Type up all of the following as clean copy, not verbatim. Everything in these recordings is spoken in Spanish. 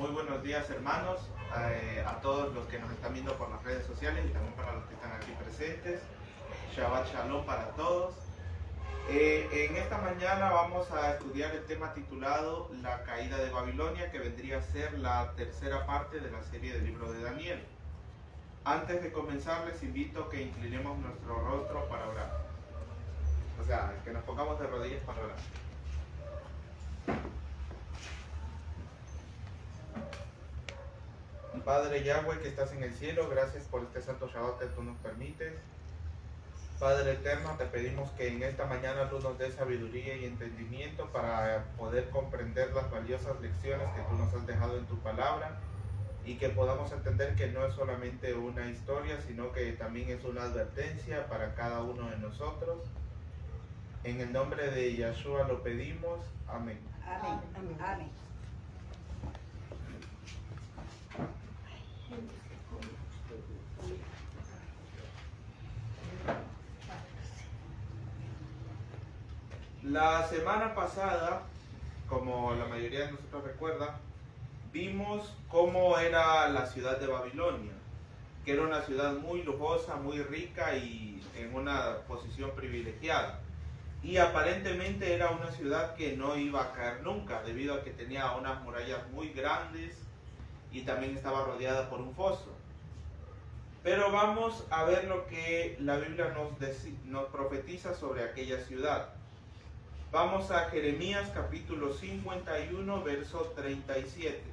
Muy buenos días, hermanos, a todos los que nos están viendo por las redes sociales y también para los que están aquí presentes. Shabbat Shalom para todos. En esta mañana vamos a estudiar el tema titulado La caída de Babilonia, que vendría a ser la tercera parte de la serie del libro de Daniel. Antes de comenzar, les invito a que inclinemos nuestro rostro para orar. O sea, que nos pongamos de rodillas para orar. Padre Yahweh que estás en el cielo, gracias por este santo Shabbat que tú nos permites. Padre eterno, te pedimos que en esta mañana tú nos des sabiduría y entendimiento para poder comprender las valiosas lecciones que tú nos has dejado en tu palabra y que podamos entender que no es solamente una historia, sino que también es una advertencia para cada uno de nosotros. En el nombre de Yahshua lo pedimos. Amén. Amén. Amén. Amén. La semana pasada, como la mayoría de nosotros recuerda, vimos cómo era la ciudad de Babilonia, que era una ciudad muy lujosa, muy rica y en una posición privilegiada. Y aparentemente era una ciudad que no iba a caer nunca, debido a que tenía unas murallas muy grandes y también estaba rodeada por un foso. Pero vamos a ver lo que la Biblia nos profetiza sobre aquella ciudad. Vamos a Jeremías capítulo 51, verso 37.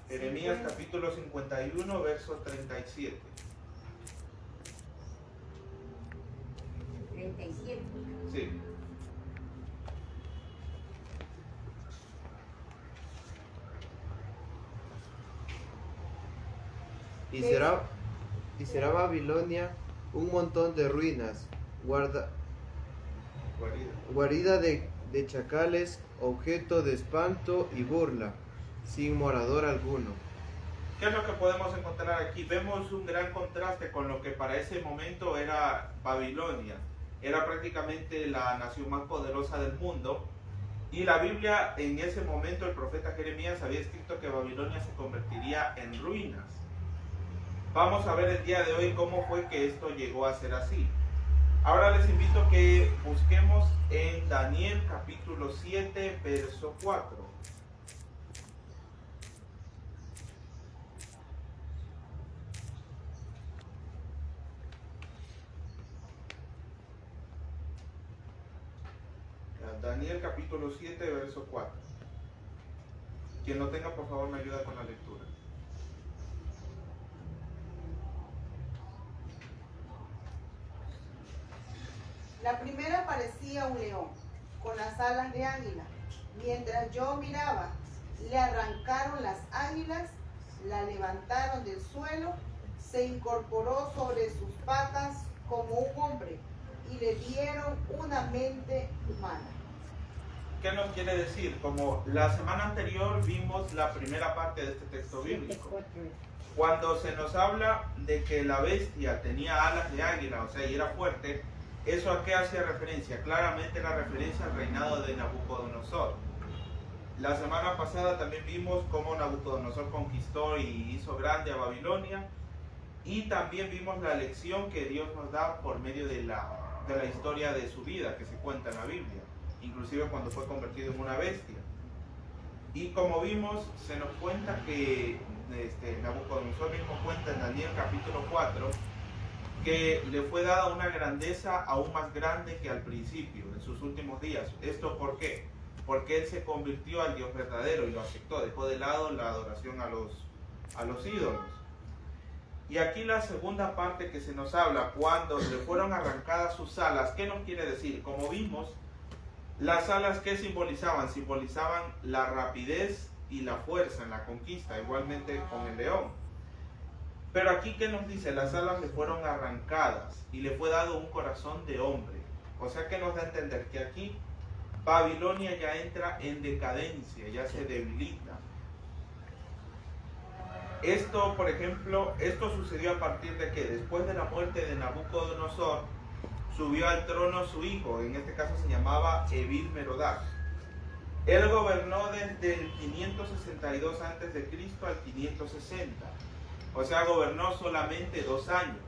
Jeremías capítulo 51, verso 37. 37. Sí. Y será Babilonia un montón de ruinas, guarida de chacales, objeto de espanto y burla, sin morador alguno. ¿Qué es lo que podemos encontrar aquí? Vemos un gran contraste con lo que para ese momento era Babilonia. Era prácticamente la nación más poderosa del mundo. Y la Biblia, en ese momento, el profeta Jeremías había escrito que Babilonia se convertiría en ruinas. Vamos a ver el día de hoy cómo fue que esto llegó a ser así. Ahora les invito a que busquemos en Daniel capítulo 7, verso 4. Daniel capítulo 7, verso 4. Quien lo tenga, por favor, me ayuda con la lectura. La primera parecía un león, con las alas de águila. Mientras yo miraba, le arrancaron las águilas, la levantaron del suelo, se incorporó sobre sus patas como un hombre y le dieron una mente humana. ¿Qué nos quiere decir? Como la semana anterior vimos la primera parte de este texto bíblico. Cuando se nos habla de que la bestia tenía alas de águila, o sea, y era fuerte, ¿eso a qué hacía referencia? Claramente era referencia al reinado de Nabucodonosor. La semana pasada también vimos cómo Nabucodonosor conquistó y hizo grande a Babilonia. Y también vimos la lección que Dios nos da por medio de la historia de su vida que se cuenta en la Biblia, inclusive cuando fue convertido en una bestia. Y como vimos, se nos cuenta que Nabucodonosor mismo cuenta en Daniel capítulo 4 que le fue dada una grandeza aún más grande que al principio, en sus últimos días. ¿Esto por qué? Porque él se convirtió al Dios verdadero y lo aceptó, dejó de lado la adoración a los ídolos. Y aquí la segunda parte que se nos habla, cuando le fueron arrancadas sus alas, ¿qué nos quiere decir? Como vimos, las alas, ¿qué simbolizaban? Simbolizaban la rapidez y la fuerza en la conquista, igualmente con el león. Pero aquí, ¿qué nos dice? Las alas le fueron arrancadas y le fue dado un corazón de hombre. O sea que nos da a entender que aquí Babilonia ya entra en decadencia, ya se debilita. Esto, por ejemplo, esto sucedió a partir de que después de la muerte de Nabucodonosor, subió al trono su hijo, en este caso se llamaba Evil-Merodach. Él gobernó desde el 562 a.C. al 560, o sea, gobernó solamente 2 años.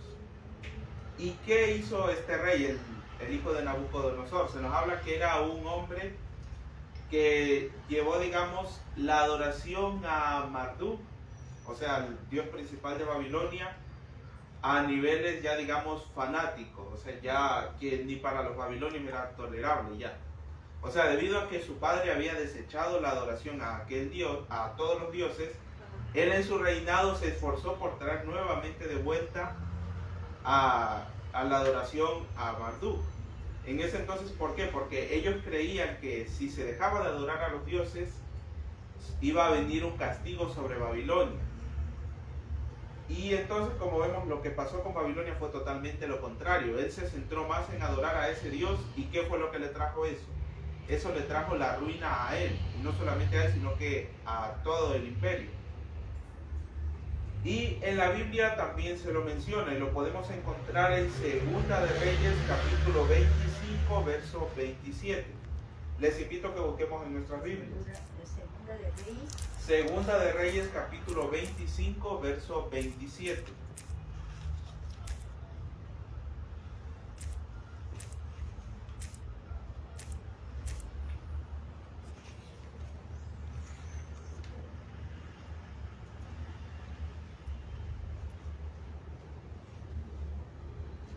¿Y qué hizo este rey, el hijo de Nabucodonosor? Se nos habla que era un hombre que llevó, digamos, la adoración a Marduk, o sea, el dios principal de Babilonia, a niveles ya, digamos, fanáticos, o sea, ya que ni para los babilonios era tolerable ya. O sea, debido a que su padre había desechado la adoración a aquel dios, a todos los dioses, él en su reinado se esforzó por traer nuevamente de vuelta a la adoración a Marduk. En ese entonces, ¿por qué? Porque ellos creían que si se dejaba de adorar a los dioses, iba a venir un castigo sobre Babilonia. Y entonces, como vemos, lo que pasó con Babilonia fue totalmente lo contrario. Él se centró más en adorar a ese Dios. ¿Y qué fue lo que le trajo eso? Eso le trajo la ruina a él. Y no solamente a él, sino que a todo el imperio. Y en la Biblia también se lo menciona, y lo podemos encontrar en Segunda de Reyes, capítulo 25, verso 27. Les invito a que busquemos en nuestras Biblias. Segunda de Reyes, capítulo 25, verso 27.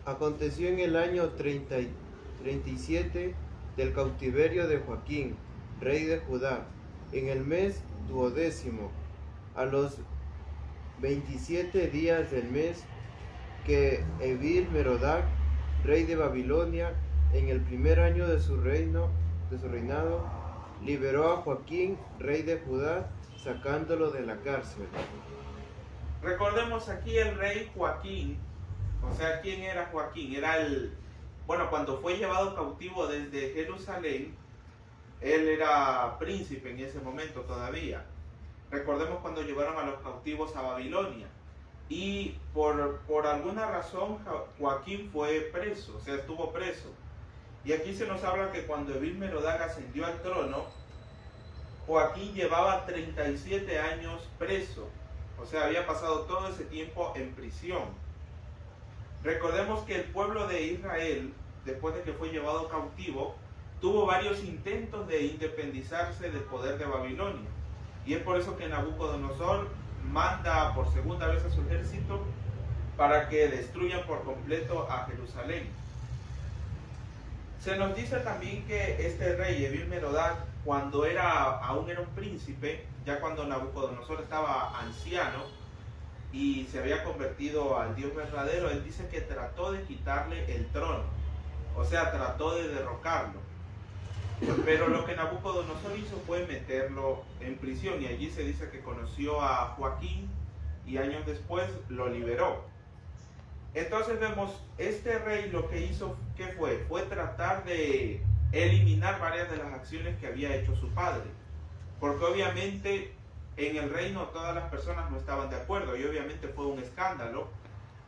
Aconteció en el año 37 del cautiverio de Joaquín, rey de Judá, en el mes 12º, a los 27 días del mes, que Evil-Merodach, rey de Babilonia, en el primer año de su reinado, liberó a Joaquín, rey de Judá, sacándolo de la cárcel. Recordemos aquí el rey Joaquín. O sea, ¿quién era Joaquín? Era cuando fue llevado cautivo desde Jerusalén, él era príncipe en ese momento todavía. Recordemos cuando llevaron a los cautivos a Babilonia. Y por alguna razón Joaquín fue preso, o sea, estuvo preso. Y aquí se nos habla que cuando Evil-Merodach ascendió al trono, Joaquín llevaba 37 años preso. O sea, había pasado todo ese tiempo en prisión. Recordemos que el pueblo de Israel, después de que fue llevado cautivo, tuvo varios intentos de independizarse del poder de Babilonia. Y es por eso que Nabucodonosor manda por segunda vez a su ejército para que destruyan por completo a Jerusalén. Se nos dice también que este rey, Evil-Merodach, cuando aún era un príncipe, ya cuando Nabucodonosor estaba anciano, y se había convertido al Dios verdadero, él dice que trató de quitarle el trono, o sea, trató de derrocarlo. Pero lo que Nabucodonosor hizo fue meterlo en prisión, y allí se dice que conoció a Joaquín y años después lo liberó. Entonces vemos, este rey lo que hizo, ¿qué fue? Fue tratar de eliminar varias de las acciones que había hecho su padre, porque obviamente en el reino todas las personas no estaban de acuerdo, y obviamente fue un escándalo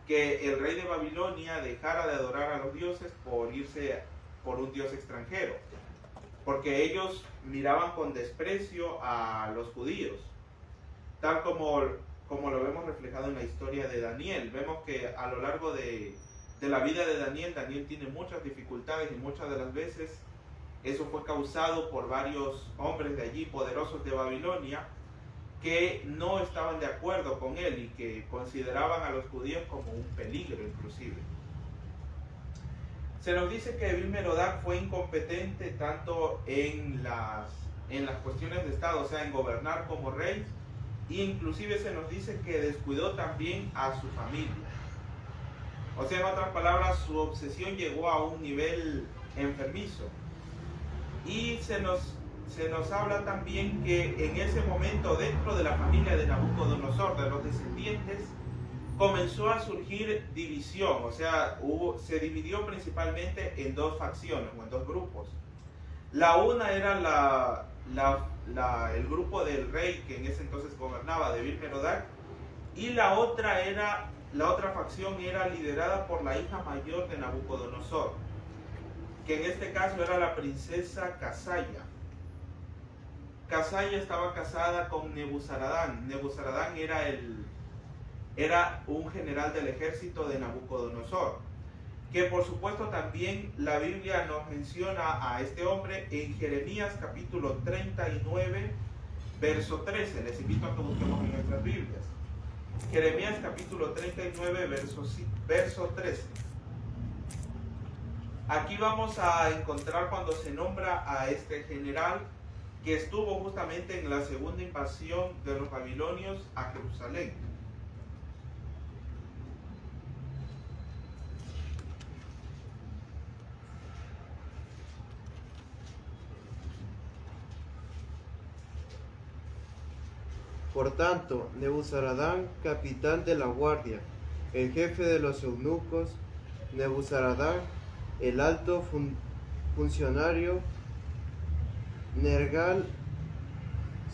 que el rey de Babilonia dejara de adorar a los dioses por irse por un dios extranjero, porque ellos miraban con desprecio a los judíos, tal como lo vemos reflejado en la historia de Daniel. Vemos que a lo largo de la vida de Daniel tiene muchas dificultades, y muchas de las veces eso fue causado por varios hombres de allí, poderosos de Babilonia, que no estaban de acuerdo con él y que consideraban a los judíos como un peligro inclusive. Se nos dice que Evil-Merodach fue incompetente tanto en las cuestiones de Estado, o sea, en gobernar como rey, e inclusive se nos dice que descuidó también a su familia. O sea, en otras palabras, su obsesión llegó a un nivel enfermizo. Y se nos habla también que en ese momento, dentro de la familia de Nabucodonosor, de los descendientes, comenzó a surgir división. O sea, se dividió principalmente en dos facciones o en dos grupos. La una era el grupo del rey que en ese entonces gobernaba, de Evil-Merodach, y la otra facción era liderada por la hija mayor de Nabucodonosor. que en este caso era la princesa Casaya. Casaya estaba casada con Nebuzaradán. Nebuzaradán era un general del ejército de Nabucodonosor, que por supuesto también la Biblia nos menciona a este hombre en Jeremías capítulo 39, verso 13. Les invito a que busquemos en nuestras Biblias. Jeremías capítulo 39, verso 13. Aquí vamos a encontrar cuando se nombra a este general que estuvo justamente en la segunda invasión de los babilonios a Jerusalén. Por tanto, Nebuzaradán, capitán de la guardia, el jefe de los eunucos, Nebuzaradán, el alto funcionario, Nergal,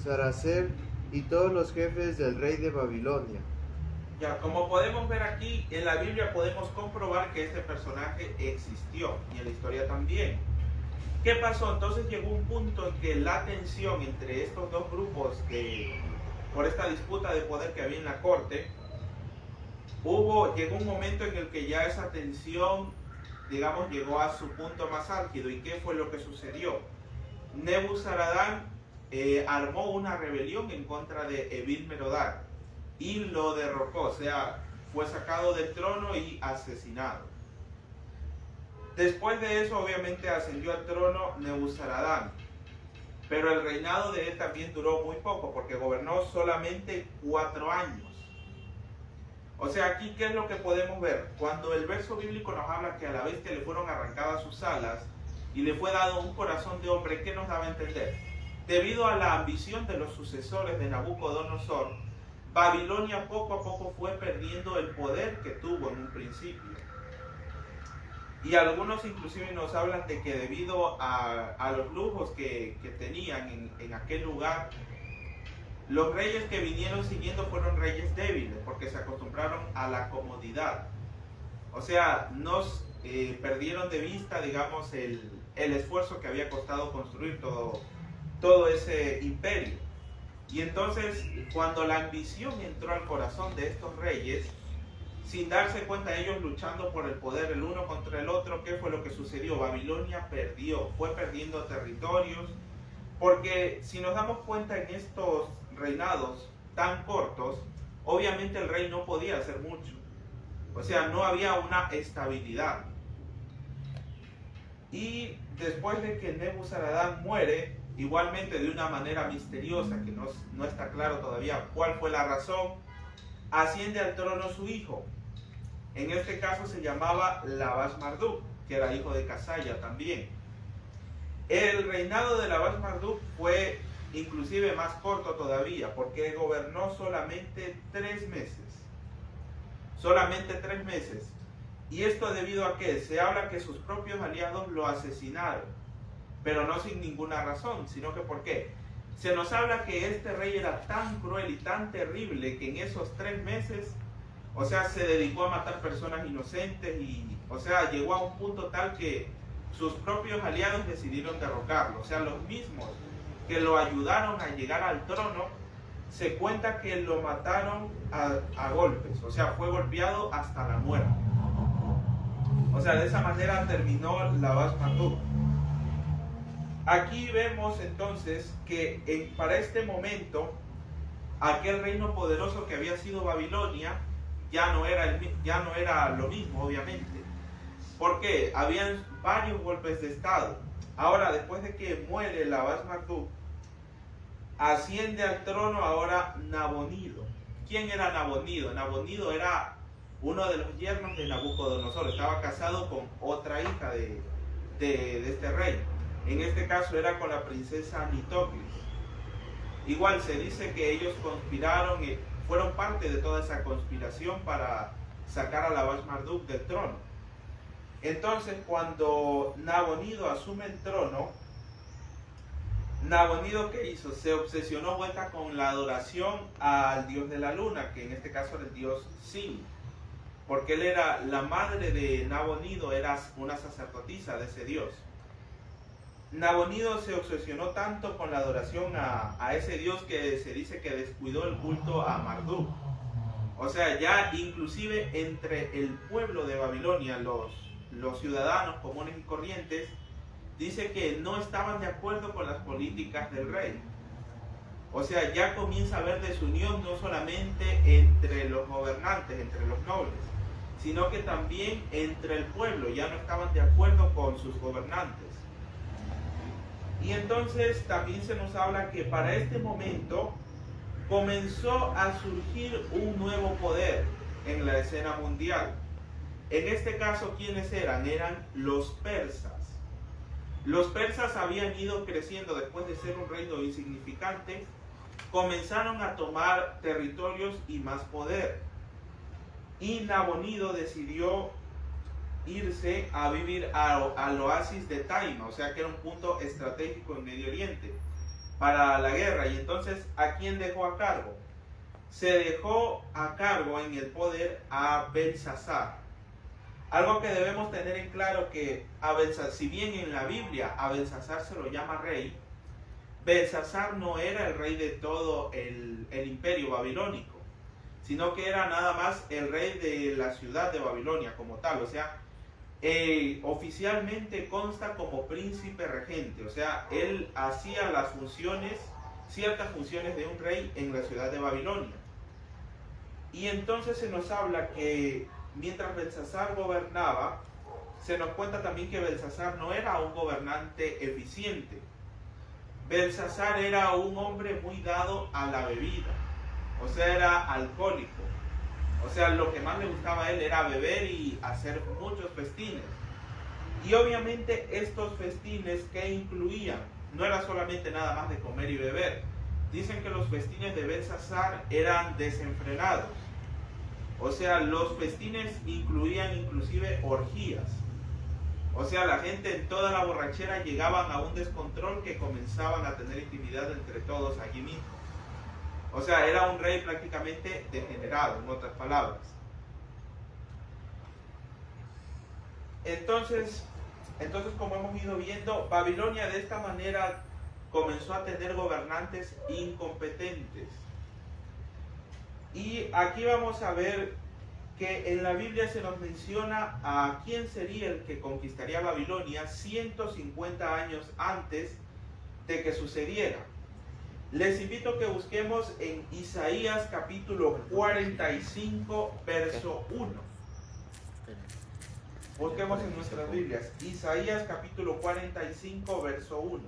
Saracer y todos los jefes del rey de Babilonia. Ya, como podemos ver aquí, en la Biblia podemos comprobar que este personaje existió, y en la historia también. ¿Qué pasó? Entonces llegó un punto en que la tensión entre estos dos grupos, por esta disputa de poder que había en la corte, llegó un momento en el que ya esa tensión, digamos, llegó a su punto más álgido. ¿Y qué fue lo que sucedió? Nebuzaradán armó una rebelión en contra de Evil-Merodach y lo derrocó, o sea, fue sacado del trono y asesinado. Después de eso, obviamente, ascendió al trono Nebuzaradán, pero el reinado de él también duró muy poco, porque gobernó solamente 4 años. O sea, aquí, ¿qué es lo que podemos ver? Cuando el verso bíblico nos habla que a la bestia le fueron arrancadas sus alas y le fue dado un corazón de hombre, ¿qué nos daba a entender? Debido a la ambición de los sucesores de Nabucodonosor, Babilonia poco a poco fue perdiendo el poder que tuvo en un principio. Y algunos inclusive nos hablan de que debido a los lujos que tenían en aquel lugar, los reyes que vinieron siguiendo fueron reyes débiles, porque se acostumbraron a la comodidad. O sea, nos perdieron de vista, digamos, el esfuerzo que había costado construir todo ese imperio. Y entonces, cuando la ambición entró al corazón de estos reyes, sin darse cuenta ellos luchando por el poder el uno contra el otro, ¿qué fue lo que sucedió? Babilonia fue perdiendo territorios, porque si nos damos cuenta en estos reinados tan cortos, obviamente el rey no podía hacer mucho. O sea, no había una estabilidad. Y después de que Nebuzaradán muere, igualmente de una manera misteriosa, que no está claro todavía cuál fue la razón, asciende al trono su hijo. En este caso se llamaba Labás-Marduk, que era hijo de Casaya también. El reinado de Labás-Marduk fue inclusive más corto todavía, porque gobernó solamente 3 meses. Solamente 3 meses. Y esto debido a que se habla que sus propios aliados lo asesinaron, pero no sin ninguna razón, sino que ¿por qué? Se nos habla que este rey era tan cruel y tan terrible que en esos 3 meses, o sea, se dedicó a matar personas inocentes y, o sea, llegó a un punto tal que sus propios aliados decidieron derrocarlo. O sea, los mismos que lo ayudaron a llegar al trono, se cuenta que lo mataron a golpes, o sea, fue golpeado hasta la muerte. O sea, de esa manera terminó Labás-Marduk. Aquí vemos entonces que para este momento, aquel reino poderoso que había sido Babilonia, ya no era lo mismo, obviamente. Porque habían varios golpes de estado. Ahora, después de que muere Labás-Marduk, asciende al trono ahora Nabonido. ¿Quién era Nabonido? Nabonido era uno de los yernos de Nabucodonosor. Estaba casado con otra hija de este rey. En este caso era con la princesa Nitocris. Igual se dice que ellos conspiraron y fueron parte de toda esa conspiración para sacar a Labás-Marduk del trono. Entonces, cuando Nabonido asume el trono, Nabonido, ¿qué hizo? Se obsesionó vuelta con la adoración al dios de la luna, que en este caso era el dios Sin. porque él era, la madre de Nabonido era una sacerdotisa de ese dios. Nabonido se obsesionó tanto con la adoración a ese dios que se dice que descuidó el culto a Marduk. O sea, ya inclusive entre el pueblo de Babilonia, los ciudadanos comunes y corrientes, dice que no estaban de acuerdo con las políticas del rey. O sea, ya comienza a haber desunión no solamente entre los gobernantes, entre los nobles, sino que también entre el pueblo, ya no estaban de acuerdo con sus gobernantes. Y entonces también se nos habla que para este momento comenzó a surgir un nuevo poder en la escena mundial. En este caso, ¿quiénes eran? Eran los persas. Los persas habían ido creciendo después de ser un reino insignificante, comenzaron a tomar territorios y más poder. Y Nabonido decidió irse a vivir al oasis de Taima, o sea que era un punto estratégico en Medio Oriente para la guerra. Y entonces, ¿a quién dejó a cargo? Se dejó a cargo en el poder a Belsasar. Algo que debemos tener en claro que si bien en la Biblia a Belsasar se lo llama rey, Belsasar no era el rey de todo el imperio babilónico, sino que era nada más el rey de la ciudad de Babilonia como tal. O sea, oficialmente consta como príncipe regente, o sea, él hacía las funciones, ciertas funciones de un rey en la ciudad de Babilonia. Y entonces se nos habla que mientras Belsasar gobernaba, se nos cuenta también que Belsasar no era un gobernante eficiente. Belsasar era un hombre muy dado a la bebida, o sea, era alcohólico. O sea, lo que más le gustaba a él era beber y hacer muchos festines. Y obviamente estos festines que incluían, no era solamente nada más de comer y beber. Dicen que los festines de Belsasar eran desenfrenados. O sea, los festines incluían inclusive orgías. O sea, la gente en toda la borrachera llegaban a un descontrol que comenzaban a tener intimidad entre todos allí mismo. O sea, era un rey prácticamente degenerado, en otras palabras. Entonces, como hemos ido viendo, Babilonia de esta manera comenzó a tener gobernantes incompetentes. Y aquí vamos a ver que en la Biblia se nos menciona a quién sería el que conquistaría Babilonia 150 años antes de que sucediera. Les invito a que busquemos en Isaías capítulo 45, verso 1. Busquemos en nuestras Biblias. Isaías capítulo 45, verso 1.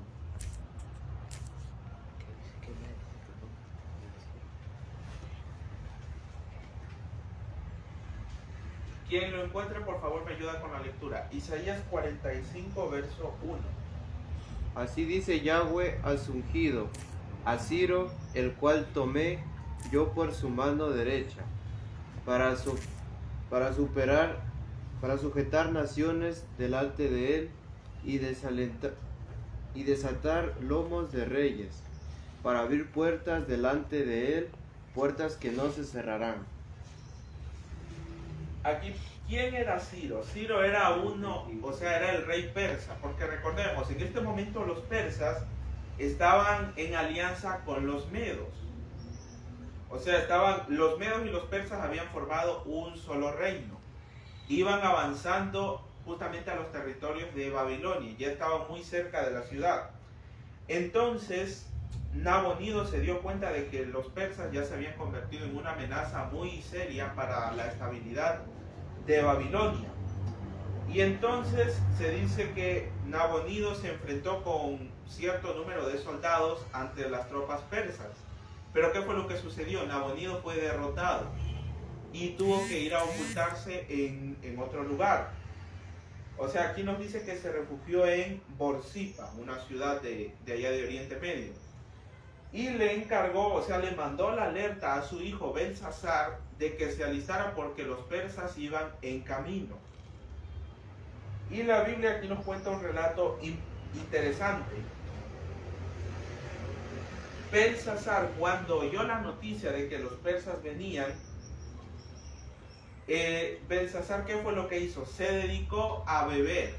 Quien lo encuentre, por favor, me ayuda con la lectura. Isaías 45, verso 1. Así dice Yahweh a su ungido, a Ciro, el cual tomé yo por su mano derecha, para sujetar naciones delante de él y desatar lomos de reyes, para abrir puertas delante de él, puertas que no se cerrarán. Aquí, ¿quién era Ciro? Ciro era era el rey persa, porque recordemos, en este momento los persas estaban en alianza con los medos. O sea, los medos y los persas habían formado un solo reino. Iban avanzando justamente a los territorios de Babilonia, ya estaban muy cerca de la ciudad. Entonces, Nabonido se dio cuenta de que los persas ya se habían convertido en una amenaza muy seria para la estabilidad de Babilonia. Y entonces se dice que Nabonido se enfrentó con cierto número de soldados ante las tropas persas. Pero ¿qué fue lo que sucedió? Nabonido fue derrotado y tuvo que ir a ocultarse en otro lugar. O sea, aquí nos dice que se refugió en Borsipa, una ciudad de allá de Oriente Medio. Y le encargó, o sea, le mandó la alerta a su hijo Belsasar de que se alistara porque los persas iban en camino. Y la Biblia aquí nos cuenta un relato interesante. Belsasar, cuando oyó la noticia de que los persas venían, Belsasar, ¿qué fue lo que hizo? Se dedicó a beber.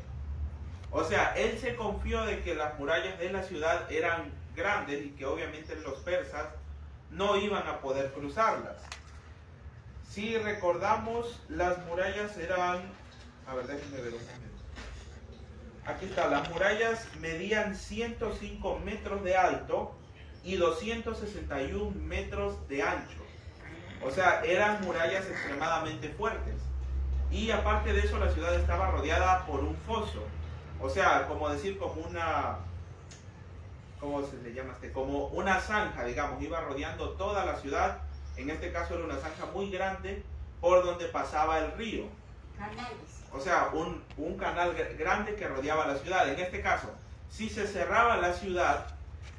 O sea, él se confió de que las murallas de la ciudad eran grandes y que obviamente los persas no iban a poder cruzarlas. Si recordamos, las murallas eran... A ver, déjenme ver un momento. Aquí está, las murallas medían 105 metros de alto y 261 metros de ancho. O sea, eran murallas extremadamente fuertes. Y aparte de eso, la ciudad estaba rodeada por un foso. O sea, como decir, como una... ¿Cómo se le llama? Como una zanja, digamos. Iba rodeando toda la ciudad. En este caso era una zanja muy grande por donde pasaba el río. Canales. O sea, un canal grande que rodeaba la ciudad. En este caso, si se cerraba la ciudad,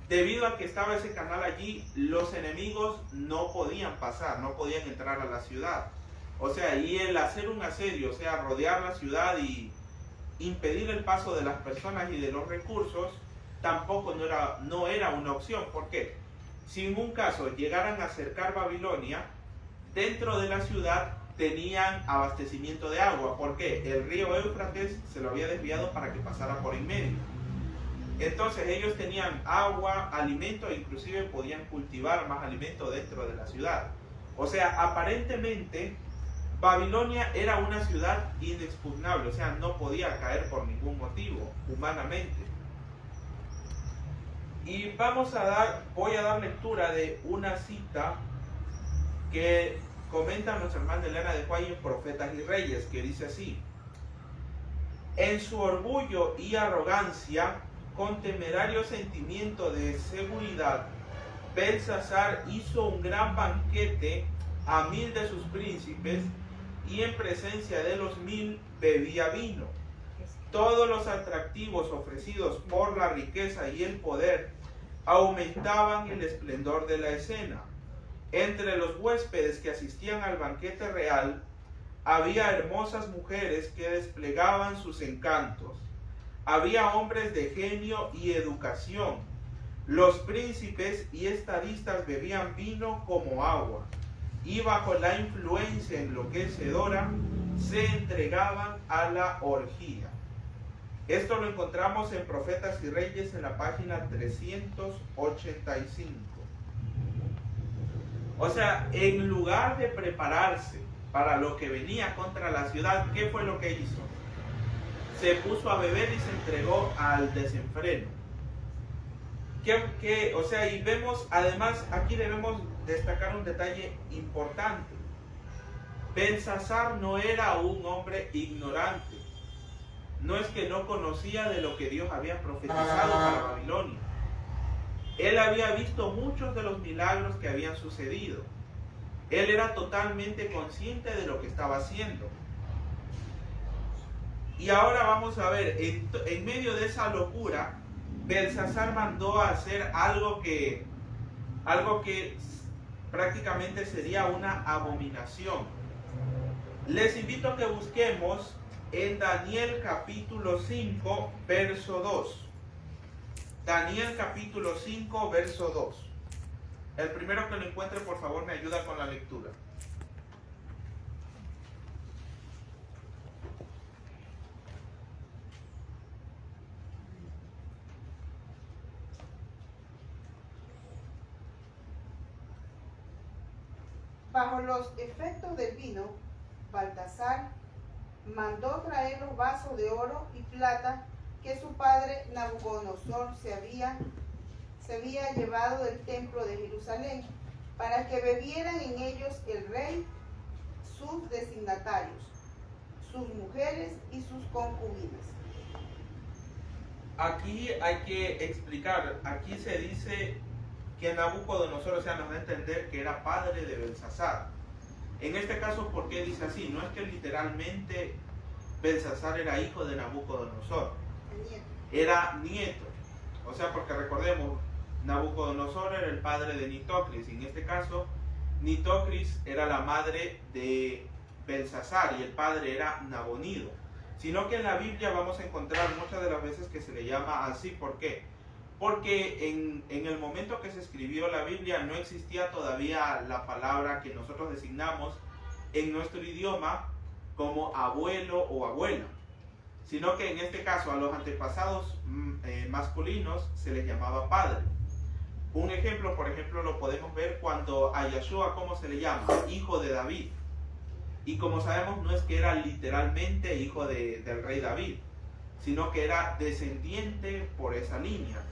debido a que estaba ese canal allí, los enemigos no podían pasar, no podían entrar a la ciudad. O sea, y el hacer un asedio, o sea, rodear la ciudad y impedir el paso de las personas y de los recursos, tampoco no era una opción. ¿Por qué? Si en un caso llegaran a cercar Babilonia, dentro de la ciudad tenían abastecimiento de agua. ¿Por qué? El río Éufrates se lo había desviado para que pasara por en medio. Entonces ellos tenían agua, alimento e inclusive podían cultivar más alimento dentro de la ciudad. O sea, aparentemente Babilonia era una ciudad inexpugnable, o sea, no podía caer por ningún motivo, humanamente. Y voy a dar lectura de una cita que comenta nuestra hermana Elena de Huay en Profetas y Reyes, que dice así: en su orgullo y arrogancia, con temerario sentimiento de seguridad, Belsasar hizo un gran banquete a 1000 de sus príncipes, y en presencia de los 1000 bebía vino. Todos los atractivos ofrecidos por la riqueza y el poder aumentaban el esplendor de la escena. Entre los huéspedes que asistían al banquete real, había hermosas mujeres que desplegaban sus encantos. Había hombres de genio y educación. Los príncipes y estadistas bebían vino como agua, y bajo la influencia enloquecedora se entregaban a la orgía. Esto lo encontramos en Profetas y Reyes en la página 385. O sea, en lugar de prepararse para lo que venía contra la ciudad, ¿qué fue lo que hizo? Se puso a beber y se entregó al desenfreno. O sea, y vemos, además, aquí debemos destacar un detalle importante. Belsasar no era un hombre ignorante. No es que no conocía de lo que Dios había profetizado para Babilonia. Él había visto muchos de los milagros que habían sucedido. Él era totalmente consciente de lo que estaba haciendo. Y ahora vamos a ver, en medio de esa locura, Belsasar mandó a hacer algo que prácticamente sería una abominación. Les invito a que busquemos en Daniel capítulo 5, verso 2. Daniel capítulo 5, verso 2. El primero que lo encuentre, por favor, me ayuda con la lectura. Bajo los efectos del vino, Baltasar mandó traer los vasos de oro y plata que su padre Nabucodonosor se había llevado del templo de Jerusalén, para que bebieran en ellos el rey, sus designatarios, sus mujeres y sus concubinas. Aquí hay que explicar, aquí se dice que Nabucodonosor, o sea, nos da a entender que era padre de Belsasar. En este caso, ¿por qué dice así? No es que literalmente Belsasar era hijo de Nabucodonosor, era nieto. O sea, porque recordemos, Nabucodonosor era el padre de Nitocris, y en este caso, Nitocris era la madre de Belsasar y el padre era Nabonido. Sino que en la Biblia vamos a encontrar muchas de las veces que se le llama así. ¿Por qué? Porque en el momento que se escribió la Biblia no existía todavía la palabra que nosotros designamos en nuestro idioma como abuelo o abuela, sino que en este caso a los antepasados masculinos se les llamaba padre. Un ejemplo, por ejemplo, lo podemos ver cuando a Yahshua, ¿cómo se le llama? Hijo de David. Y como sabemos, no es que era literalmente hijo del rey David, sino que era descendiente por esa línea.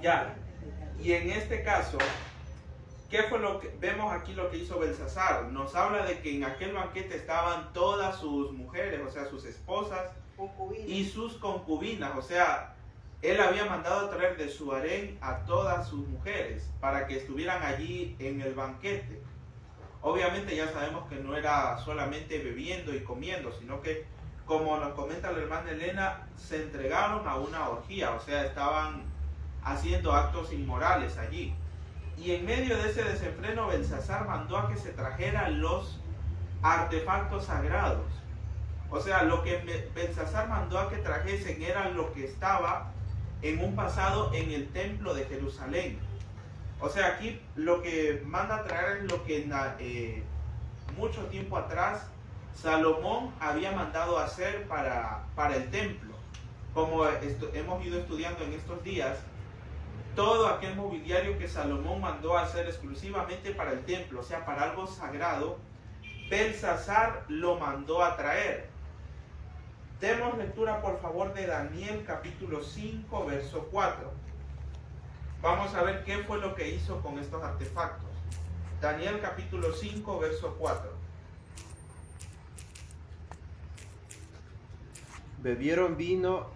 Ya, y en este caso, ¿qué fue lo que vemos aquí lo que hizo Belsasar? Nos habla de que en aquel banquete estaban todas sus mujeres, o sea, sus esposas y sus concubinas, o sea, él había mandado a traer de su harén a todas sus mujeres para que estuvieran allí en el banquete. Obviamente ya sabemos que no era solamente bebiendo y comiendo, sino que, como nos comenta la hermana Elena, se entregaron a una orgía, o sea, estaban haciendo actos inmorales allí. Y en medio de ese desenfreno, Belsasar mandó a que se trajeran los artefactos sagrados. O sea, lo que Belsasar mandó a que trajesen era lo que estaba en un pasado en el templo de Jerusalén. O sea, aquí lo que manda a traer es lo que mucho tiempo atrás Salomón había mandado hacer para el templo. Como hemos ido estudiando en estos días, todo aquel mobiliario que Salomón mandó a hacer exclusivamente para el templo, o sea, para algo sagrado, Belsasar lo mandó a traer. Demos lectura, por favor, de Daniel capítulo 5, verso 4. Vamos a ver qué fue lo que hizo con estos artefactos. Daniel capítulo 5, verso 4. Bebieron vino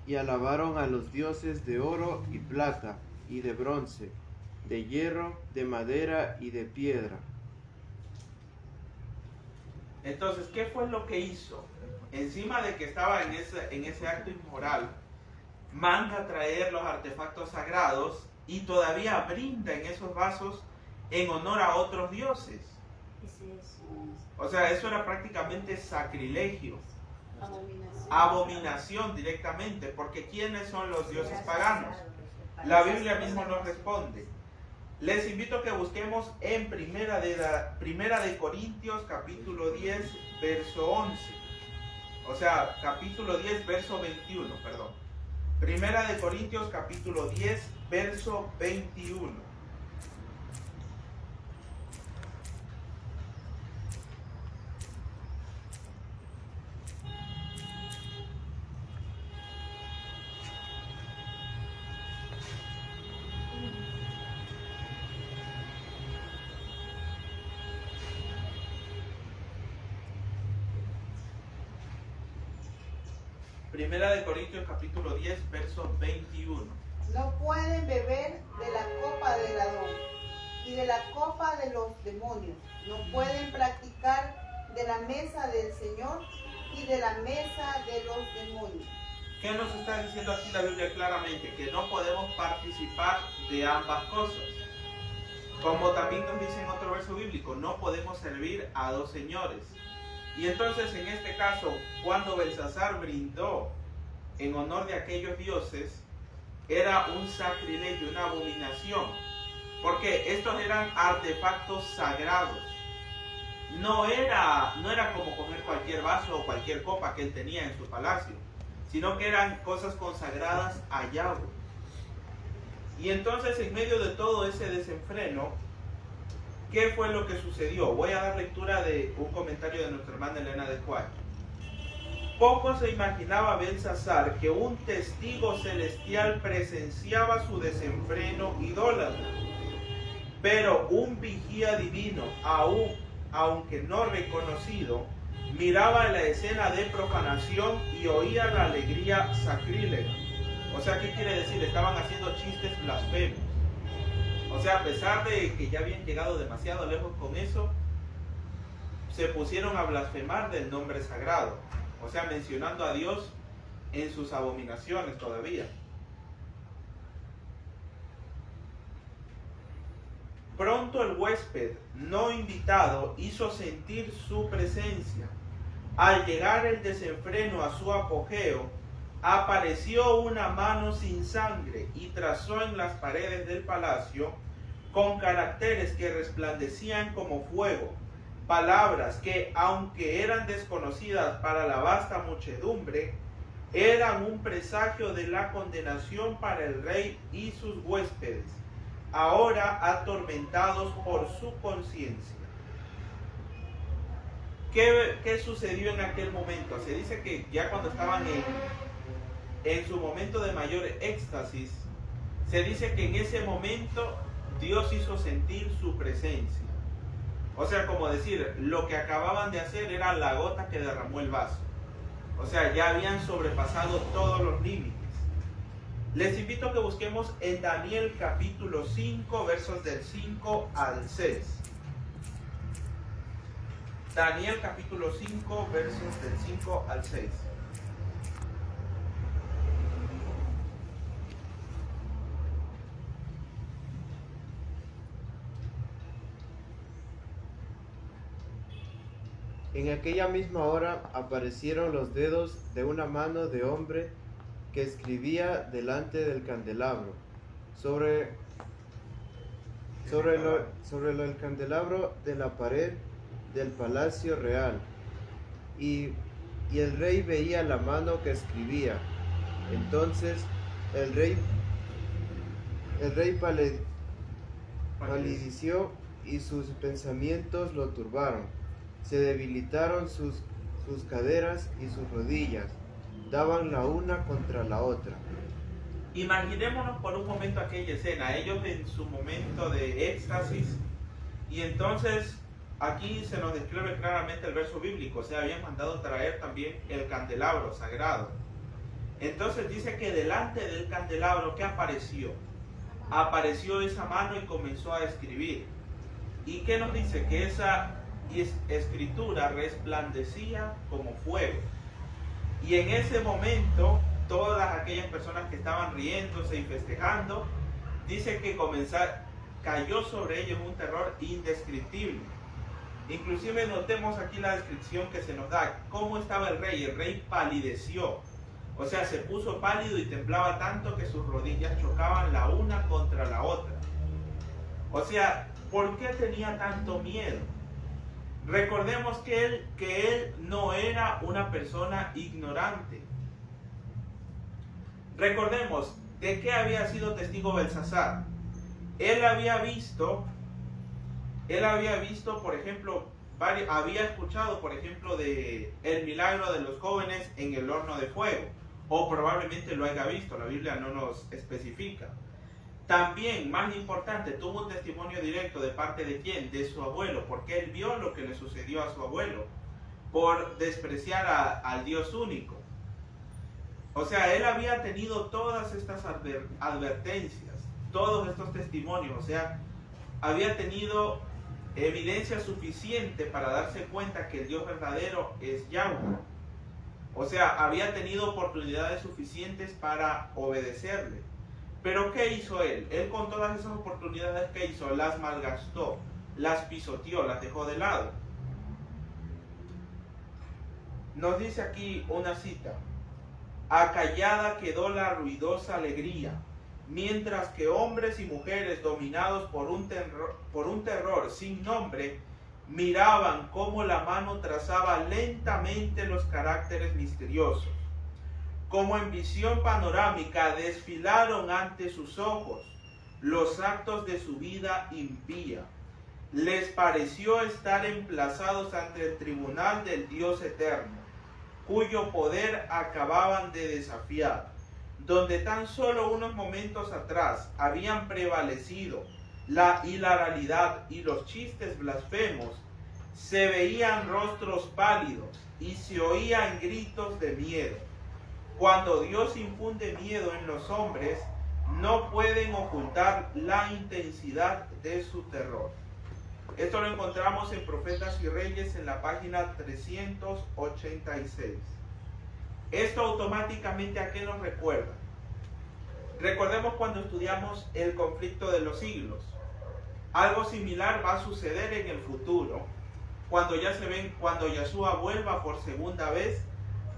y alabaron a los dioses de oro y plata, y de bronce, de hierro, de madera y de piedra. Entonces, ¿qué fue lo que hizo? Encima de que estaba en ese acto inmoral, manda a traer los artefactos sagrados y todavía brinda en esos vasos en honor a otros dioses. O sea, eso era prácticamente sacrilegio. Abominación directamente, porque ¿quiénes son los dioses paganos? La Biblia misma nos responde. Les invito a que busquemos en Primera de Corintios capítulo 10 verso 11. O sea, capítulo 10 verso 21, perdón. Primera de Corintios capítulo 10 verso 21. Primera de Corintios capítulo 10 verso 21. No pueden beber de la copa del ladrón y de la copa de los demonios. No pueden practicar de la mesa del Señor y de la mesa de los demonios. ¿Qué nos está diciendo aquí la Biblia claramente? Que no podemos participar de ambas cosas. Como también nos dice en otro verso bíblico, no podemos servir a dos señores. Y entonces en este caso, cuando Belsasar brindó en honor de aquellos dioses, era un sacrilegio, una abominación, porque estos eran artefactos sagrados. No era como coger cualquier vaso o cualquier copa que él tenía en su palacio, sino que eran cosas consagradas a Yahweh. Y entonces en medio de todo ese desenfreno, ¿qué fue lo que sucedió? Voy a dar lectura de un comentario de nuestra hermana Elena de Juárez. Poco se imaginaba Belsasar que un testigo celestial presenciaba su desenfreno idólatra. Pero un vigía divino, aunque no reconocido, miraba la escena de profanación y oía la alegría sacrílega. O sea, ¿qué quiere decir? Estaban haciendo chistes blasfemos. O sea, a pesar de que ya habían llegado demasiado lejos con eso, se pusieron a blasfemar del nombre sagrado. O sea, mencionando a Dios en sus abominaciones todavía. Pronto el huésped no invitado hizo sentir su presencia. Al llegar el desenfreno a su apogeo, apareció una mano sin sangre y trazó en las paredes del palacio, con caracteres que resplandecían como fuego, palabras que, aunque eran desconocidas para la vasta muchedumbre, eran un presagio de la condenación para el rey y sus huéspedes, ahora atormentados por su conciencia. ¿Qué sucedió en aquel momento? Se dice que ya cuando estaban en su momento de mayor éxtasis, se dice que en ese momento Dios hizo sentir su presencia. O sea, como decir, lo que acababan de hacer era la gota que derramó el vaso. O sea, ya habían sobrepasado todos los límites. Les invito a que busquemos en Daniel capítulo 5, versos del 5 al 6. Daniel capítulo 5, versos del 5 al 6. En aquella misma hora aparecieron los dedos de una mano de hombre que escribía delante del candelabro. Sobre el candelabro de la pared del palacio real. Y el rey veía la mano que escribía. Entonces el rey palideció y sus pensamientos lo turbaron. Se debilitaron sus caderas y sus rodillas, daban la una contra la otra. Imaginémonos por un momento aquella escena, ellos en su momento de éxtasis, y entonces aquí se nos describe claramente el verso bíblico, o sea, habían mandado traer también el candelabro sagrado. Entonces dice que delante del candelabro, ¿qué apareció? Apareció esa mano y comenzó a escribir. ¿Y qué nos dice? Que esa escritura resplandecía como fuego. Y en ese momento, todas aquellas personas que estaban riéndose y festejando, dice que cayó sobre ellos un terror indescriptible. Inclusive notemos aquí la descripción que se nos da. ¿Cómo estaba el rey? El rey palideció. O sea, se puso pálido y temblaba tanto que sus rodillas chocaban la una contra la otra. O sea, ¿por qué tenía tanto miedo? Recordemos que él no era una persona ignorante. Recordemos de qué había sido testigo Belsasar. Él había visto, por ejemplo, había escuchado, por ejemplo, de el milagro de los jóvenes en el horno de fuego, o probablemente lo haya visto, la Biblia no nos especifica. También, más importante, tuvo un testimonio directo de parte de ¿quién? De su abuelo, porque él vio lo que le sucedió a su abuelo por despreciar al Dios único. O sea, él había tenido todas estas advertencias, todos estos testimonios, o sea, había tenido evidencia suficiente para darse cuenta que el Dios verdadero es Yahweh. O sea, había tenido oportunidades suficientes para obedecerle. Pero ¿qué hizo él? Él con todas esas oportunidades, ¿qué hizo? Las malgastó, las pisoteó, las dejó de lado. Nos dice aquí una cita. Acallada quedó la ruidosa alegría, mientras que hombres y mujeres dominados por un terror sin nombre, miraban cómo la mano trazaba lentamente los caracteres misteriosos. Como en visión panorámica desfilaron ante sus ojos los actos de su vida impía. Les pareció estar emplazados ante el tribunal del Dios eterno, cuyo poder acababan de desafiar, donde tan solo unos momentos atrás habían prevalecido la hilaridad y los chistes blasfemos. Se veían rostros pálidos y se oían gritos de miedo. Cuando Dios infunde miedo en los hombres, no pueden ocultar la intensidad de su terror. Esto lo encontramos en Profetas y Reyes en la página 386. Esto automáticamente ¿a qué nos recuerda? Recordemos cuando estudiamos el conflicto de los siglos. Algo similar va a suceder en el futuro, cuando Yahshua vuelva por segunda vez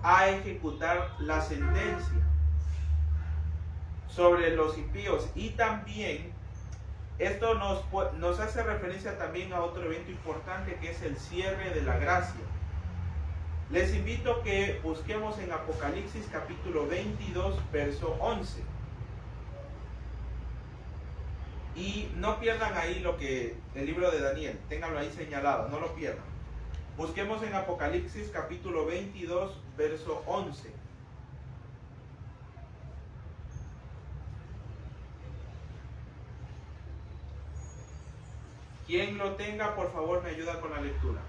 a ejecutar la sentencia sobre los impíos, y también Esto nos hace referencia también a otro evento importante que es el cierre de la gracia. Les invito a que busquemos en Apocalipsis capítulo 22, verso 11. Y no pierdan ahí el libro de Daniel, ténganlo ahí señalado, no lo pierdan. Busquemos en Apocalipsis capítulo 22, verso 11. Quien lo tenga, por favor, me ayuda con la lectura.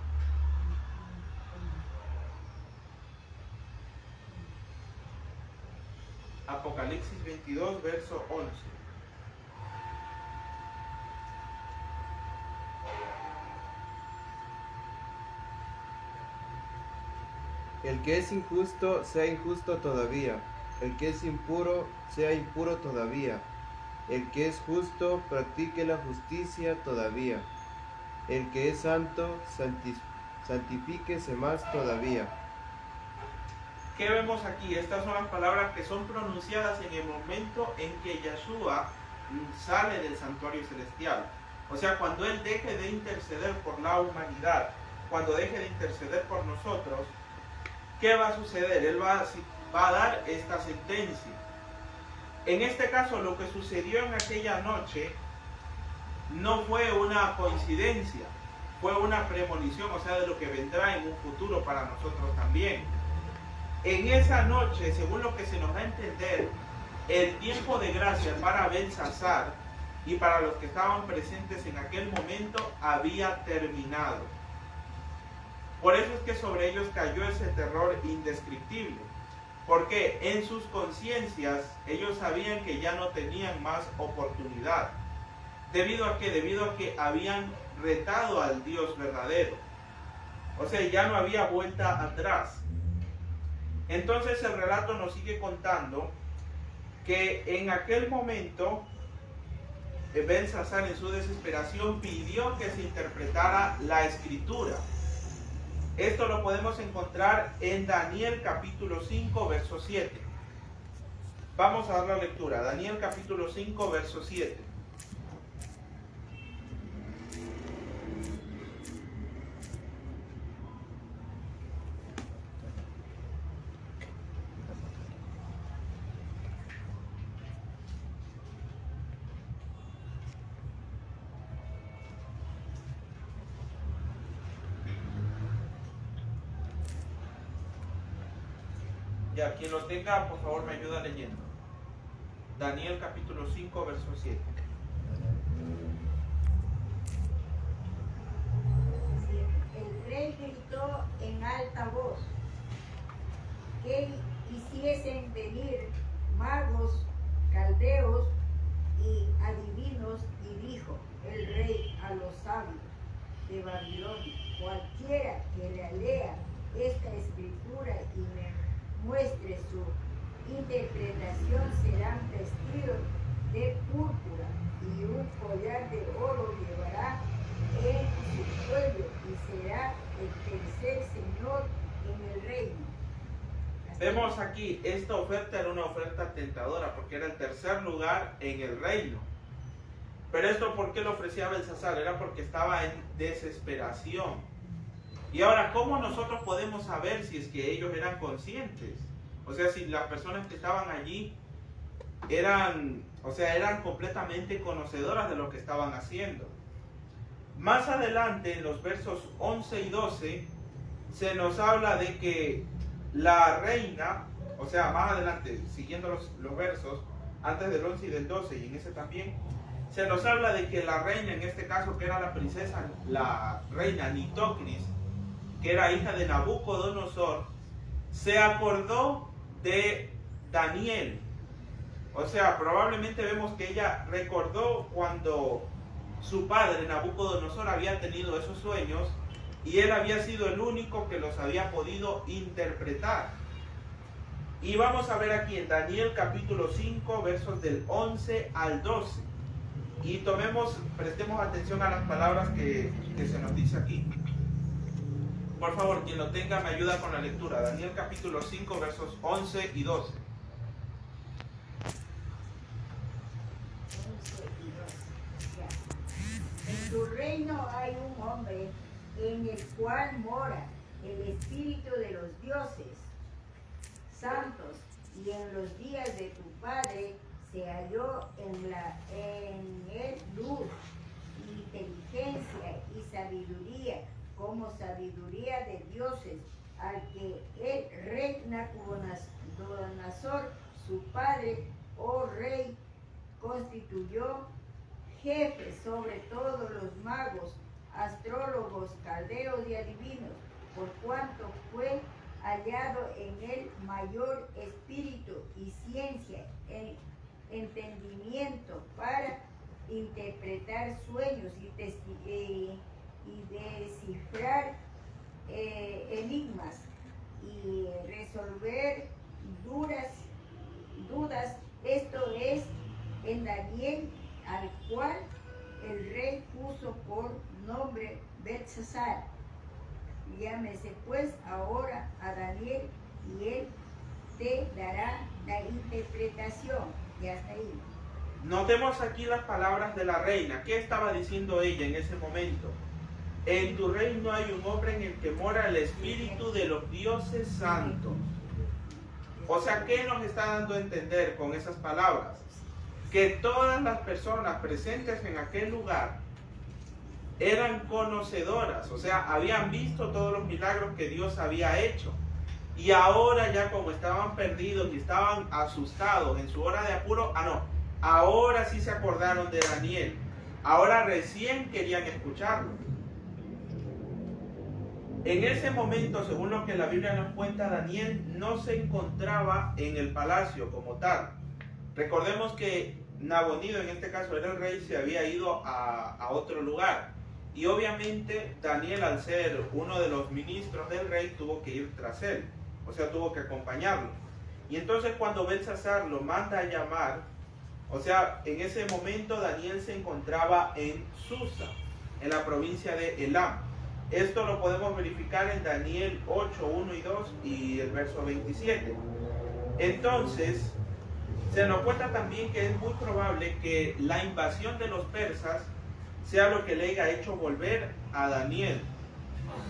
Apocalipsis 22, verso 11. El que es injusto, sea injusto todavía. El que es impuro, sea impuro todavía. El que es justo, practique la justicia todavía. El que es santo, santifíquese más todavía. ¿Qué vemos aquí? Estas son las palabras que son pronunciadas en el momento en que Yeshua sale del santuario celestial. O sea, cuando Él deje de interceder por la humanidad, cuando deje de interceder por nosotros, ¿qué va a suceder? Él va a dar esta sentencia. En este caso, lo que sucedió en aquella noche no fue una coincidencia, fue una premonición, o sea, de lo que vendrá en un futuro para nosotros también. En esa noche, según lo que se nos da a entender, el tiempo de gracia para Belsasar y para los que estaban presentes en aquel momento había terminado. Por eso es que sobre ellos cayó ese terror indescriptible, porque en sus conciencias ellos sabían que ya no tenían más oportunidad. ¿Debido a qué? Debido a que habían retado al Dios verdadero. O sea, ya no había vuelta atrás. Entonces el relato nos sigue contando que en aquel momento Belsasar, en su desesperación, pidió que se interpretara la escritura. Esto lo podemos encontrar en Daniel capítulo 5, verso 7. Vamos a dar la lectura. Daniel capítulo 5, verso 7. Ya, quien lo tenga, por favor, me ayuda leyendo. Daniel capítulo 5, verso 7. El rey gritó en alta voz que hiciesen venir magos, caldeos y adivinos, y dijo el rey a los sabios de Babilonia: cualquiera que le lea esta escritura y me muestre su interpretación serán vestidos de púrpura y un collar de oro llevará en su cuello y será el tercer señor en el reino. Vemos aquí, esta oferta era una oferta tentadora porque era el tercer lugar en el reino. Pero esto, ¿por qué lo ofrecía Belsasar? Era porque estaba en desesperación. Y ahora, ¿cómo nosotros podemos saber si es que ellos eran conscientes? O sea, si las personas que estaban allí eran completamente conocedoras de lo que estaban haciendo. Más adelante, en los versos 11 y 12, se nos habla de que la reina, o sea, más adelante, siguiendo los versos, antes del 11 y del 12, y en ese también, se nos habla de que la reina, en este caso, que era la princesa, la reina Nitocris, que era hija de Nabucodonosor, se acordó de Daniel. O sea, probablemente vemos que ella recordó cuando su padre Nabucodonosor había tenido esos sueños y él había sido el único que los había podido interpretar. Y vamos a ver aquí en Daniel capítulo 5, versos del 11 al 12. Y prestemos atención a las palabras que se nos dice aquí. Por favor, quien lo tenga me ayuda con la lectura. Daniel capítulo 5, versos 11 y 12. tu reino hay un hombre en el cual mora el espíritu de los dioses santos, y en los días de tu padre se halló en él luz, inteligencia y sabiduría, como sabiduría de dioses, al que el rey Nabucodonosor, su padre, oh rey, constituyó jefe sobre todos los magos, astrólogos, caldeos y adivinos, por cuanto fue hallado en él mayor espíritu y ciencia, entendimiento para interpretar sueños y descifrar enigmas y resolver dudas. Esto es en Daniel, al cual el rey puso por nombre Belsasar. Llámese pues ahora a Daniel, y él te dará la interpretación. Y hasta ahí. Notemos aquí las palabras de la reina. ¿Qué estaba diciendo ella en ese momento? En tu reino hay un hombre en el que mora el espíritu de los dioses santos. O sea, ¿qué nos está dando a entender con esas palabras? Que todas las personas presentes en aquel lugar eran conocedoras, o sea, habían visto todos los milagros que Dios había hecho. Y ahora ya como estaban perdidos y estaban asustados en su hora de apuro, ahora sí se acordaron de Daniel. Ahora recién querían escucharlo. En ese momento, según lo que la Biblia nos cuenta, Daniel no se encontraba en el palacio como tal. Recordemos que Nabonido, en este caso era el rey, se había ido a otro lugar. Y obviamente Daniel, al ser uno de los ministros del rey, tuvo que ir tras él. O sea, tuvo que acompañarlo. Y entonces cuando Belsasar lo manda a llamar, o sea, en ese momento Daniel se encontraba en Susa, en la provincia de Elam. Esto lo podemos verificar en Daniel 8, 1 y 2 y el verso 27. Entonces, se nos cuenta también que es muy probable que la invasión de los persas sea lo que le haya hecho volver a Daniel.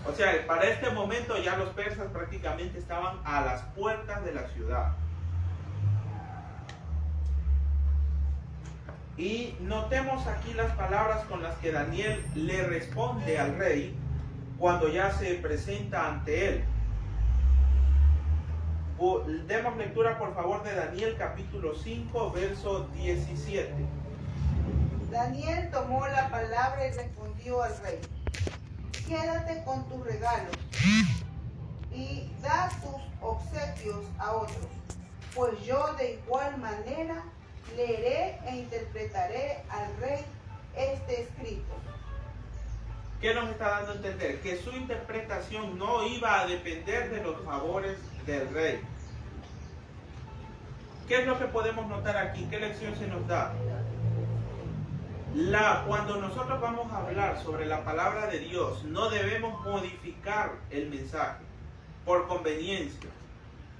O sea, para este momento ya los persas prácticamente estaban a las puertas de la ciudad. Y notemos aquí las palabras con las que Daniel le responde al rey cuando ya se presenta ante él. Demos lectura por favor de Daniel capítulo 5, verso 17. Daniel tomó la palabra y respondió al rey: quédate con tus regalos y da tus obsequios a otros, pues yo de igual manera leeré e interpretaré al rey este escrito. ¿Qué nos está dando a entender? Que su interpretación no iba a depender de los favores del rey. ¿Qué es lo que podemos notar aquí? ¿Qué lección se nos da? Cuando nosotros vamos a hablar sobre la palabra de Dios, no debemos modificar el mensaje por conveniencia.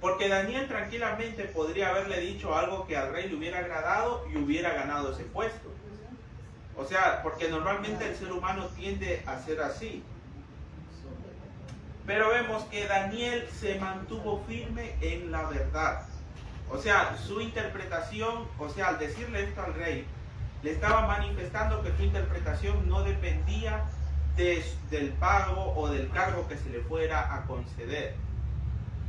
Porque Daniel tranquilamente podría haberle dicho algo que al rey le hubiera agradado y hubiera ganado ese puesto. O sea, porque normalmente el ser humano tiende a ser así. Pero vemos que Daniel se mantuvo firme en la verdad. O sea, su interpretación, o sea, al decirle esto al rey, le estaba manifestando que su interpretación no dependía del pago o del cargo que se le fuera a conceder,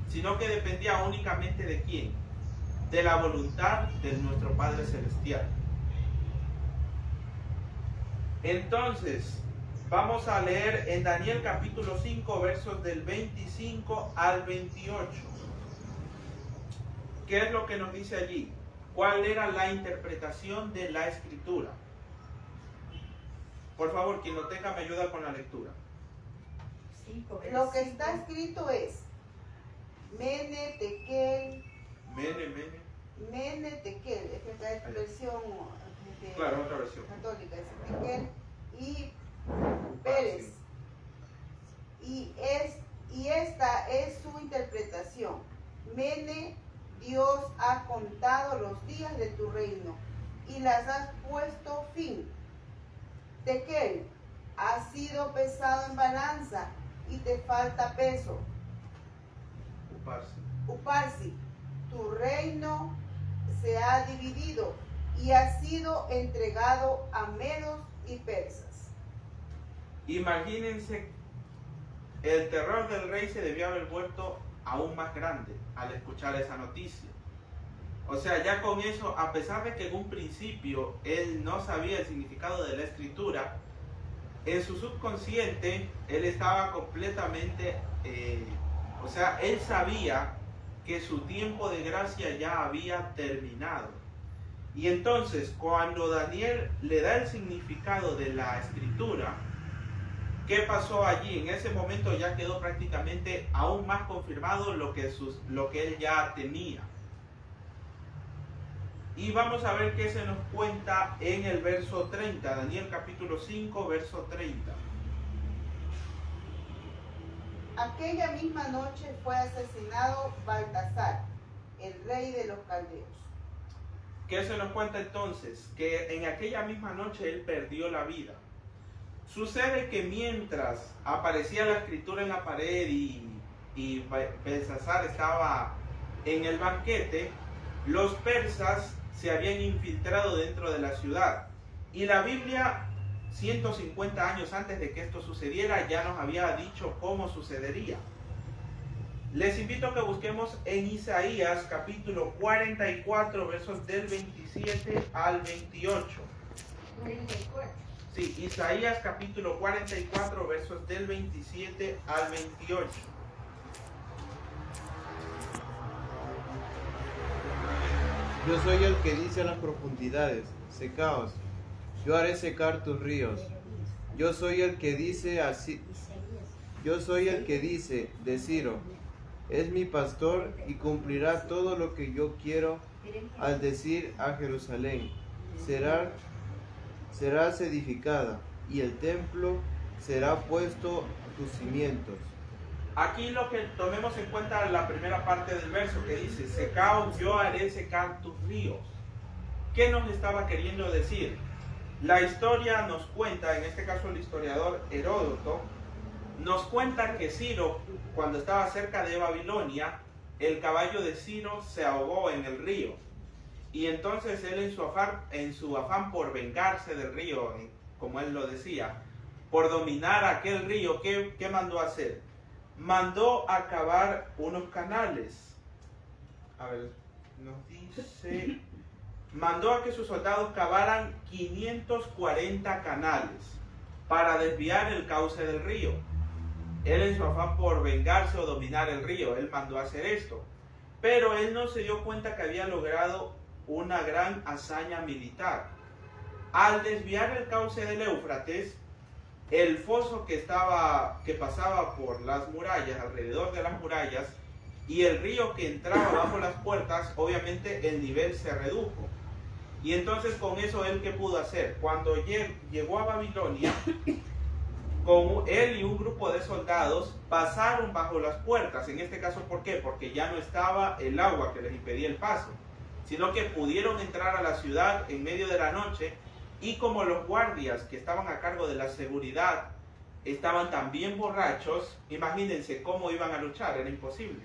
sino que dependía únicamente de quién, de la voluntad de nuestro Padre Celestial. Entonces, vamos a leer en Daniel capítulo 5, versos del 25 al 28. ¿Qué es lo que nos dice allí? ¿Cuál era la interpretación de la escritura? Por favor, quien lo tenga me ayuda con la lectura. Lo que está escrito es: Mene, Tekel. Mene, Tekel. Es que esta es versión claro, otra versión católica. Es Tekel y Pérez. Y esta es su interpretación. Mene, Dios ha contado los días de tu reino y las has puesto fin. Tekel, has sido pesado en balanza y te falta peso. Uparsi, tu reino se ha dividido y ha sido entregado a medos y persas. Imagínense, el terror del rey se debió haber vuelto aún más grande al escuchar esa noticia. O sea, ya con eso, a pesar de que en un principio él no sabía el significado de la escritura, en su subconsciente él estaba completamente, o sea, él sabía que su tiempo de gracia ya había terminado. Y entonces, cuando Daniel le da el significado de la escritura, ¿qué pasó allí? En ese momento ya quedó prácticamente aún más confirmado lo que él ya temía. Y vamos a ver qué se nos cuenta en el verso 30, Daniel capítulo 5, verso 30. Aquella misma noche fue asesinado Baltasar, el rey de los caldeos. ¿Qué se nos cuenta entonces? Que en aquella misma noche él perdió la vida. Sucede que mientras aparecía la escritura en la pared y Belsasar estaba en el banquete, los persas se habían infiltrado dentro de la ciudad. Y la Biblia, 150 años antes de que esto sucediera, ya nos había dicho cómo sucedería. Les invito a que busquemos en Isaías capítulo 44, versos del 27 al 28. 44. Sí, Isaías capítulo 44, versos del 27 al 28. Yo soy el que dice a las profundidades, secaos, yo haré secar tus ríos. Yo soy el que dice así, yo soy el que dice de Ciro, es mi pastor y cumplirá todo lo que yo quiero al decir a Jerusalén, serás edificada y el templo será puesto a tus cimientos. Aquí lo que tomemos en cuenta la primera parte del verso que dice, secaos, yo haré secar tus ríos. ¿Qué nos estaba queriendo decir? La historia nos cuenta, en este caso el historiador Heródoto, nos cuenta que Ciro, cuando estaba cerca de Babilonia, el caballo de Ciro se ahogó en el río. Y entonces él en su afán por vengarse del río, como él lo decía, por dominar aquel río, ¿qué mandó a hacer? Mandó a cavar unos canales. A ver, nos dice... Mandó a que sus soldados cavaran 540 canales para desviar el cauce del río. Él en su afán por vengarse o dominar el río, él mandó a hacer esto. Pero él no se dio cuenta que había logrado una gran hazaña militar. Al desviar el cauce del Éufrates, el foso que pasaba por las murallas, alrededor de las murallas, y el río que entraba bajo las puertas, obviamente el nivel se redujo. Y entonces con eso él, ¿qué pudo hacer? Cuando llegó a Babilonia, con él y un grupo de soldados pasaron bajo las puertas. En este caso, ¿por qué? Porque ya no estaba el agua que les impedía el paso, sino que pudieron entrar a la ciudad en medio de la noche. Y como los guardias que estaban a cargo de la seguridad estaban también borrachos, imagínense cómo iban a luchar, era imposible.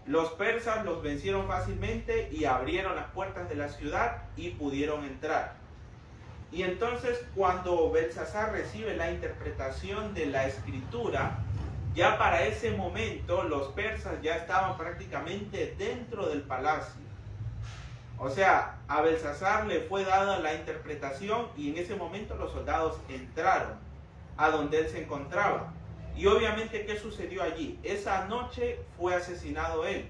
Los persas los vencieron fácilmente y abrieron las puertas de la ciudad y pudieron entrar. Y entonces cuando Belsasar recibe la interpretación de la escritura, ya para ese momento los persas ya estaban prácticamente dentro del palacio. O sea, a Belsasar le fue dada la interpretación y en ese momento los soldados entraron a donde él se encontraba. Y obviamente, ¿qué sucedió allí? Esa noche fue asesinado él.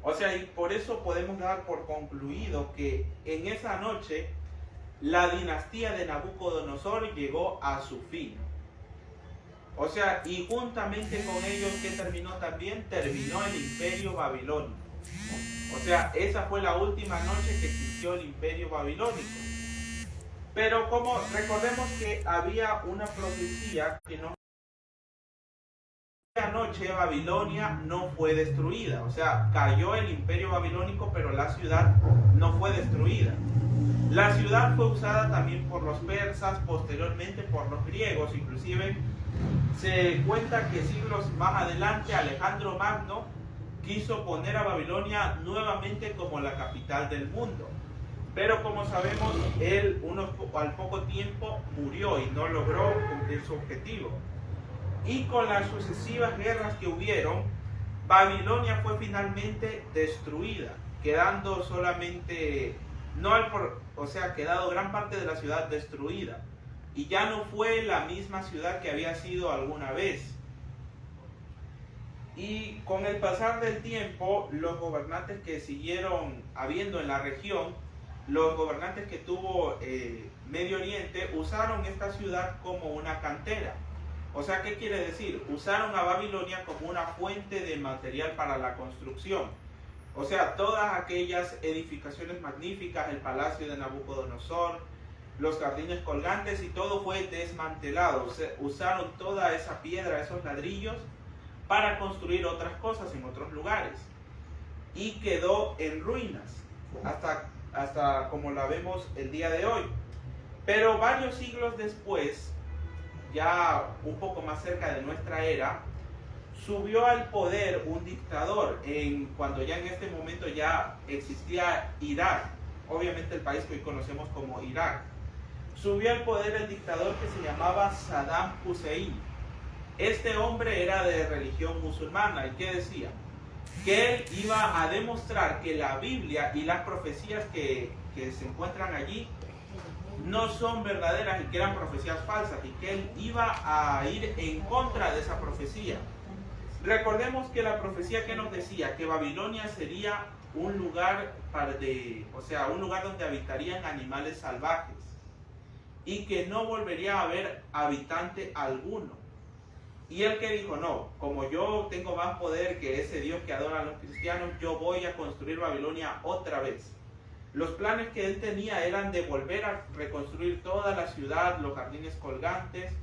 O sea, y por eso podemos dar por concluido que en esa noche la dinastía de Nabucodonosor llegó a su fin. O sea, y juntamente con ellos, ¿qué terminó también? Terminó el imperio babilónico. O sea, esa fue la última noche que existió el imperio babilónico. Pero como recordemos que había una profecía que nos noche Babilonia no fue destruida. O sea, cayó el imperio babilónico, pero la ciudad no fue destruida. La ciudad fue usada también por los persas, posteriormente por los griegos. Inclusive se cuenta que siglos más adelante Alejandro Magno quiso poner a Babilonia nuevamente como la capital del mundo. Pero como sabemos, él al poco tiempo murió y no logró cumplir su objetivo. Y con las sucesivas guerras que hubieron, Babilonia fue finalmente destruida, quedando solamente, quedado gran parte de la ciudad destruida. Y ya no fue la misma ciudad que había sido alguna vez. Y con el pasar del tiempo, los gobernantes que siguieron habiendo en la región, los gobernantes que tuvo Medio Oriente, usaron esta ciudad como una cantera. O sea, ¿qué quiere decir? Usaron a Babilonia como una fuente de material para la construcción. O sea, todas aquellas edificaciones magníficas, el palacio de Nabucodonosor, los jardines colgantes y todo fue desmantelado. O sea, usaron toda esa piedra, esos ladrillos, para construir otras cosas en otros lugares. Y quedó en ruinas, hasta como la vemos el día de hoy. Pero varios siglos después, ya un poco más cerca de nuestra era, subió al poder un dictador, cuando ya en este momento ya existía Irak, obviamente el país que hoy conocemos como Irak. Subió al poder el dictador que se llamaba Saddam Hussein. Este hombre era de religión musulmana. ¿Y qué decía? Que él iba a demostrar que la Biblia y las profecías que se encuentran allí no son verdaderas y que eran profecías falsas, y que él iba a ir en contra de esa profecía. Recordemos que la profecía que nos decía que Babilonia sería un lugar un lugar donde habitarían animales salvajes y que no volvería a haber habitante alguno. Y él que dijo, no, como yo tengo más poder que ese Dios que adoran los cristianos, yo voy a construir Babilonia otra vez. Los planes que él tenía eran de volver a reconstruir toda la ciudad, los jardines colgantes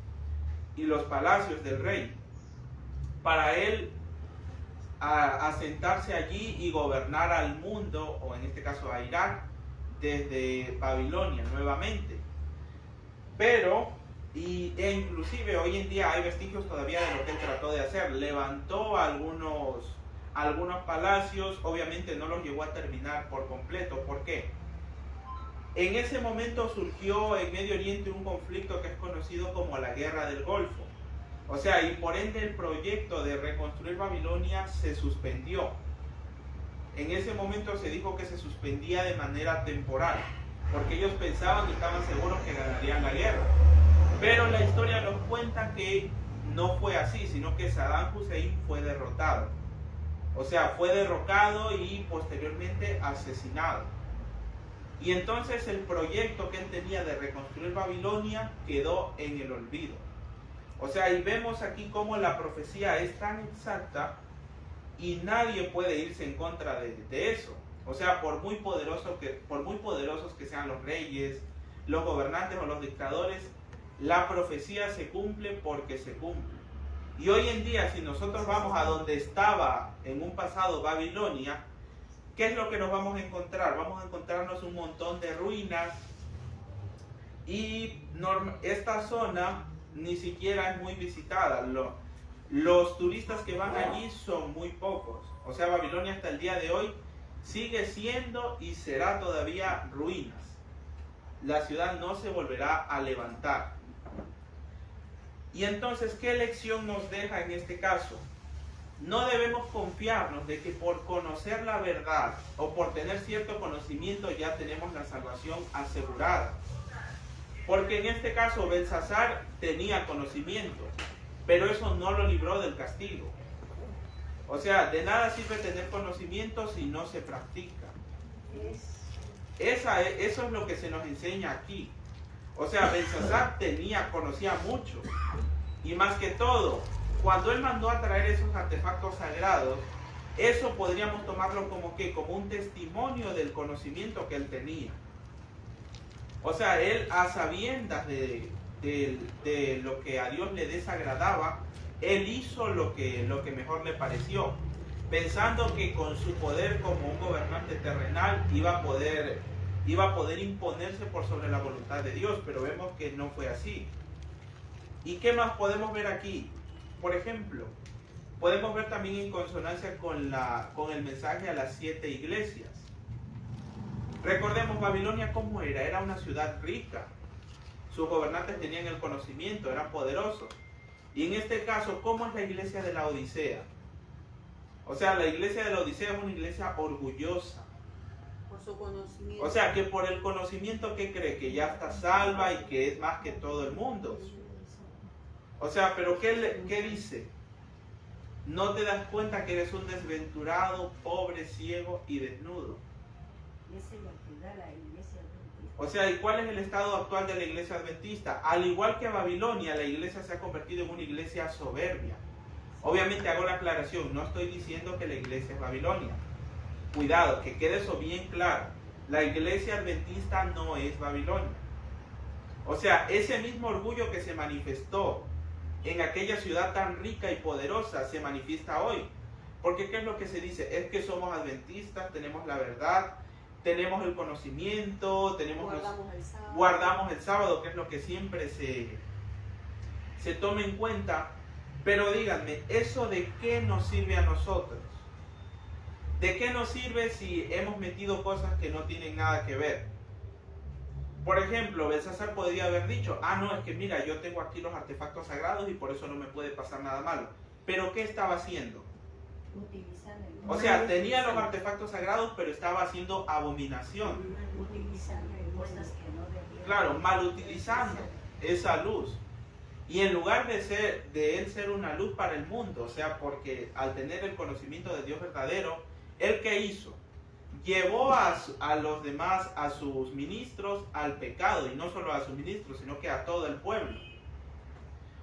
y los palacios del rey, para él asentarse allí y gobernar al mundo, o en este caso a Irak, desde Babilonia nuevamente. Pero, e inclusive hoy en día hay vestigios todavía de lo que él trató de hacer. Levantó algunos palacios, obviamente no los llegó a terminar por completo. ¿Por qué? En ese momento surgió en Medio Oriente un conflicto que es conocido como la Guerra del Golfo. O sea, y por ende el proyecto de reconstruir Babilonia se suspendió. En ese momento se dijo que se suspendía de manera temporal, porque ellos pensaban y estaban seguros que ganarían la guerra. Pero la historia nos cuenta que no fue así, sino que Saddam Hussein fue derrotado. O sea, fue derrocado y posteriormente asesinado. Y entonces el proyecto que él tenía de reconstruir Babilonia quedó en el olvido. O sea, y vemos aquí cómo la profecía es tan exacta y nadie puede irse en contra de eso. O sea, por muy poderosos que sean los reyes, los gobernantes o los dictadores, la profecía se cumple porque se cumple. Y hoy en día, si nosotros vamos a donde estaba en un pasado Babilonia, ¿qué es lo que nos vamos a encontrar? Vamos a encontrarnos un montón de ruinas, y esta zona ni siquiera es muy visitada. Los turistas que van allí son muy pocos. O sea, Babilonia hasta el día de hoy sigue siendo y será todavía ruinas. La ciudad no se volverá a levantar. Y entonces, ¿qué lección nos deja en este caso? No debemos confiarnos de que por conocer la verdad o por tener cierto conocimiento ya tenemos la salvación asegurada. Porque en este caso Belsasar tenía conocimiento, pero eso no lo libró del castigo. O sea, de nada sirve tener conocimiento si no se practica. Eso es lo que se nos enseña aquí. O sea, Belsasar conocía mucho. Y más que todo, cuando él mandó a traer esos artefactos sagrados, eso podríamos tomarlo como un testimonio del conocimiento que él tenía. O sea, él a sabiendas de lo que a Dios le desagradaba, él hizo lo que mejor le pareció, pensando que con su poder como un gobernante terrenal iba a poder imponerse por sobre la voluntad de Dios, pero vemos que no fue así. ¿Y qué más podemos ver aquí? Por ejemplo, podemos ver también en consonancia con el mensaje a las 7 iglesias. Recordemos, Babilonia cómo era. Era una ciudad rica. Sus gobernantes tenían el conocimiento, eran poderosos. Y en este caso, ¿cómo es la iglesia de la Odisea? O sea, la iglesia de la Odisea es una iglesia orgullosa. Por su conocimiento. O sea, que por el conocimiento que cree que ya está salva y que es más que todo el mundo. O sea, pero ¿qué dice? No te das cuenta que eres un desventurado, pobre, ciego y desnudo. O sea, ¿y cuál es el estado actual de la iglesia adventista? Al igual que Babilonia, la iglesia se ha convertido en una iglesia soberbia. Obviamente hago la aclaración, no estoy diciendo que la iglesia es Babilonia. Cuidado, que quede eso bien claro. La iglesia adventista no es Babilonia. O sea, ese mismo orgullo que se manifestó en aquella ciudad tan rica y poderosa se manifiesta hoy. Porque ¿qué es lo que se dice? Es que somos adventistas, tenemos la verdad, tenemos el conocimiento, guardamos el sábado, que es lo que siempre se toma en cuenta. Pero díganme, ¿eso de qué nos sirve a nosotros? ¿De qué nos sirve si hemos metido cosas que no tienen nada que ver? Por ejemplo, Belsasar podría haber dicho, no, es que mira, yo tengo aquí los artefactos sagrados y por eso no me puede pasar nada malo. ¿Pero qué estaba haciendo? O sea, tenía los artefactos sagrados, pero estaba haciendo abominación. Claro, mal utilizando esa luz. Y en lugar de él ser una luz para el mundo, o sea, porque al tener el conocimiento de Dios verdadero, ¿él qué hizo? Llevó a los demás, a sus ministros, al pecado, y no solo a sus ministros, sino que a todo el pueblo.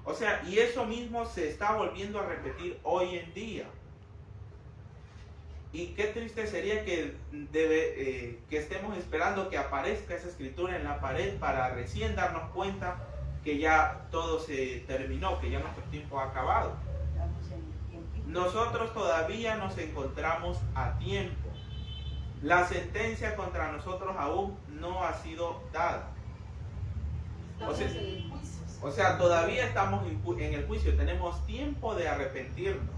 O sea, y eso mismo se está volviendo a repetir hoy en día. Y qué triste sería que estemos esperando que aparezca esa escritura en la pared para recién darnos cuenta que ya todo se terminó, que ya nuestro tiempo ha acabado. Nosotros todavía nos encontramos a tiempo. La sentencia contra nosotros aún no ha sido dada. O sea, todavía estamos en el juicio, tenemos tiempo de arrepentirnos.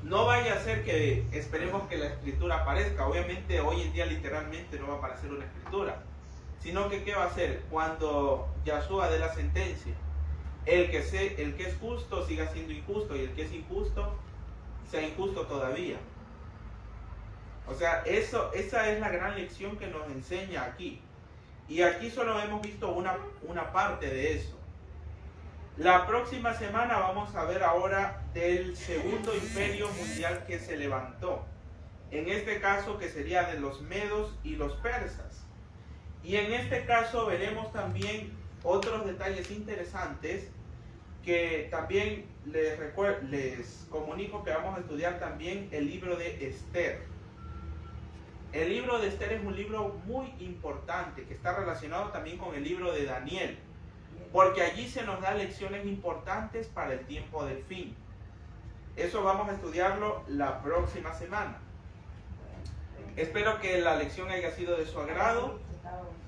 No vaya a ser que esperemos que la escritura aparezca. Obviamente hoy en día literalmente no va a aparecer una escritura. Sino que ¿qué va a hacer? Cuando Yahshua dé la sentencia, el que es justo siga siendo injusto y el que es injusto sea injusto todavía. O sea, esa es la gran lección que nos enseña aquí. Y aquí solo hemos visto una parte de eso. La próxima semana vamos a ver ahora del segundo imperio mundial que se levantó. En este caso que sería de los medos y los persas. Y en este caso veremos también otros detalles interesantes que también les comunico que vamos a estudiar también el libro de Esther. El libro de Esther es un libro muy importante que está relacionado también con el libro de Daniel, porque allí se nos da lecciones importantes para el tiempo del fin. Eso vamos a estudiarlo la próxima semana. Espero que la lección haya sido de su agrado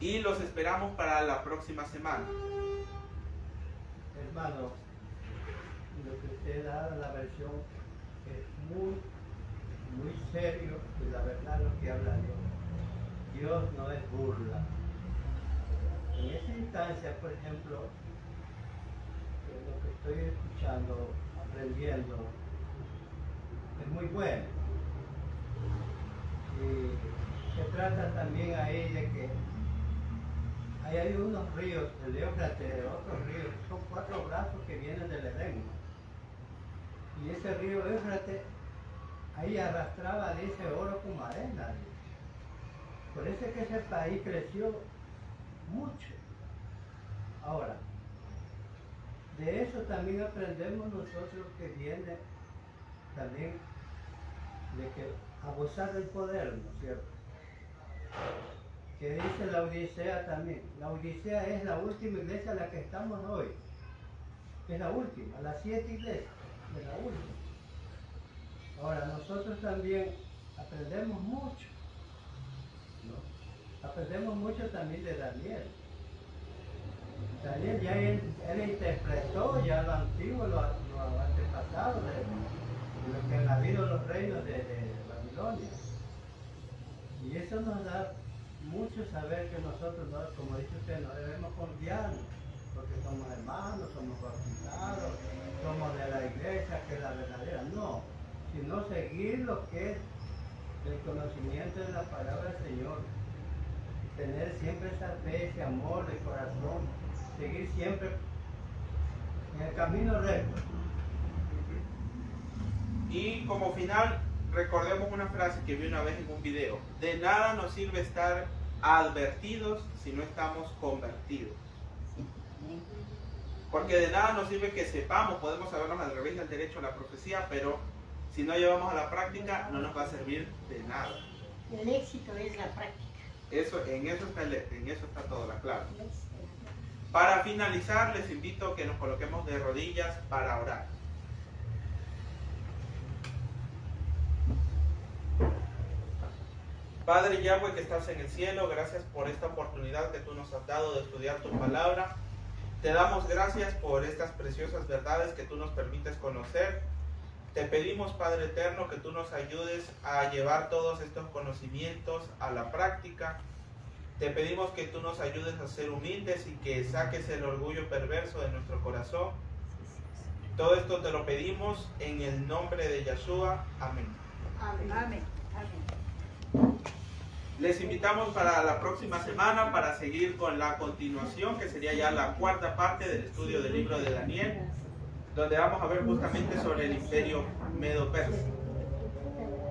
y los esperamos para la próxima semana. Hermano, lo que usted da la versión es muy serio y la verdad lo que habla Dios. Dios no es burla. En esa instancia, por ejemplo, lo que estoy escuchando, aprendiendo, es muy bueno. Y se trata también ahí de que hay unos ríos, el Éufrates, otros ríos, son 4 brazos que vienen del Edén. Y ese río Éufrates, ahí arrastraba, dice, oro como arena. Por eso es que ese país creció mucho. Ahora, de eso también aprendemos nosotros que viene también de que abusar del poder, ¿no es cierto? Que dice la Odisea también. La Odisea es la última iglesia en la que estamos hoy. Es la última, las 7 iglesias. de la última. Ahora, nosotros también aprendemos mucho, ¿no? Aprendemos mucho también de Daniel. Daniel ya él interpretó ya lo antiguo, lo antepasado de lo que han habido los reinos de Babilonia. Y eso nos da mucho saber que nosotros, no, como dice usted, no debemos confiarnos, porque somos hermanos, somos bautizados, somos de la iglesia, que es la verdadera. No, sino seguir lo que es el conocimiento de la palabra del Señor. Tener siempre esa fe, ese amor de corazón, seguir siempre en el camino recto. Y como final, recordemos una frase que vi una vez en un video: de nada nos sirve estar advertidos si no estamos convertidos. Porque de nada nos sirve que sepamos, podemos sabernos al revés y al derecho a la profecía, pero si no llevamos a la práctica no nos va a servir de nada. El éxito es la práctica. En eso está toda la clave. Para finalizar, les invito a que nos coloquemos de rodillas para orar. Padre Yahweh que estás en el cielo, gracias por esta oportunidad que tú nos has dado de estudiar tu palabra. Te damos gracias por estas preciosas verdades que tú nos permites conocer. Te pedimos, Padre eterno, que tú nos ayudes a llevar todos estos conocimientos a la práctica. Te pedimos que tú nos ayudes a ser humildes y que saques el orgullo perverso de nuestro corazón. Todo esto te lo pedimos en el nombre de Yeshua. Amén. Amén. Amén. Amén. Les invitamos para la próxima semana para seguir con la continuación, que sería ya la cuarta parte del estudio del libro de Daniel, donde vamos a ver justamente sobre el imperio medo-persa.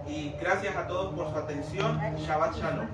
Y gracias a todos por su atención. Shabbat Shalom.